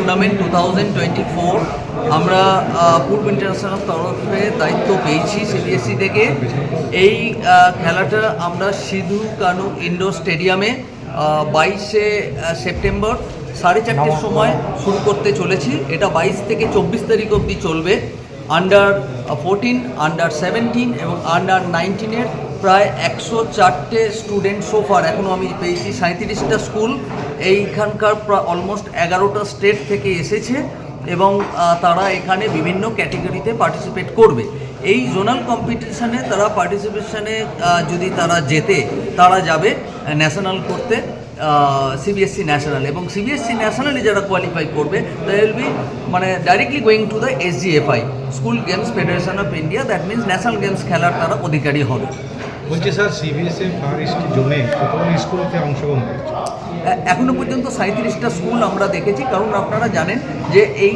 Tournament 2024 আমরা পূর্ব international তরফে দায়িত্ব পেয়েছি সিবিএসসি থেকে। এই খেলাটা আমরা সিধু কানু ইনডোর স্টেডিয়ামে 22শে সেপ্টেম্বর 4:30 সময় শুরু করতে চলেছি। এটা 22 থেকে 24 তারিখ অবধি চলবে। আন্ডার 14, আন্ডার 17 এবং আন্ডার 19-এর প্রায় 104টে স্টুডেন্ট সোফার এখনও আমি পেয়েছি। 37টা স্কুল এইখানকার অলমোস্ট 11টা স্টেট থেকে এসেছে এবং তারা এখানে বিভিন্ন ক্যাটেগরিতে পার্টিসিপেট করবে। এই জোনাল কম্পিটিশানে তারা পার্টিসিপেশনে যদি তারা জেতে তারা যাবে ন্যাশনাল করতে, সিবিএসসি ন্যাশনাল, এবং সিবিএসসি ন্যাশনালে যারা কোয়ালিফাই করবে they will be directly going to the SGFI, school games federation of India. That means national games খেলার তারা অধিকারী হবে। বলছি স্যার, সিবিএসসি ফার্স্ট জোনে কত স্কুলকে অংশগ্রহণ করেছে? এখনও পর্যন্ত 37টা স্কুল আমরা দেখেছি। কারণ আপনারা জানেন যে এই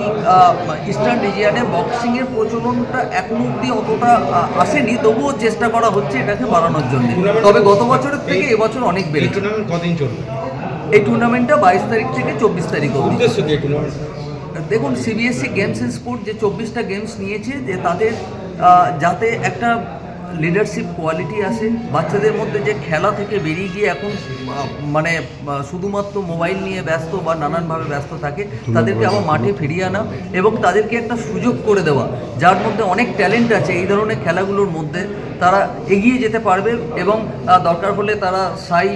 ইস্টার্ন রিজিয়ানে বক্সিংয়ের প্রচলনটা এখনও অবধি অতটা আসেনি, তবুও চেষ্টা করা হচ্ছে এটাকে বাড়ানোর জন্য। তবে গত বছরের থেকে এবছর অনেক বেড়েছে। টুর্নামেন্ট কদিন চলবে? এই টুর্নামেন্টটা 22 তারিখ থেকে 24 তারিখ অবধি। উদ্দেশ্য কি টুর্নামেন্ট? দেখুন, সিবিএসসি গেমস অ্যান্ড স্পোর্ট যে 24টা গেমস নিয়েছে, যে তাদের যাতে একটা লিডারশিপ কোয়ালিটি আসে, বাচ্চাদের মধ্যে যে খেলা থেকে বেরিয়ে গিয়ে এখন মানে শুধুমাত্র মোবাইল নিয়ে ব্যস্ত বা নানানভাবে ব্যস্ত থাকে, তাদেরকে আবার মাঠে ফিরিয়ে আনা এবং তাদেরকে একটা সুযোগ করে দেওয়া, যার মধ্যে অনেক ট্যালেন্ট আছে এই ধরনের খেলাগুলোর মধ্যে তারা এগিয়ে যেতে পারবে এবং দরকার হলে তারা সাই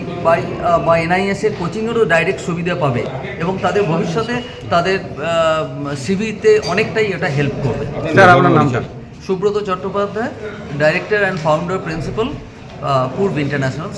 বা NIS-এর কোচিংয়েরও ডাইরেক্ট সুবিধা পাবে এবং তাদের ভবিষ্যতে তাদের সিভিতে অনেকটাই এটা হেল্প করবে। স্যার, আপনার নামটা? Subrata Chattopadhyay, director and founder principal, Purba international.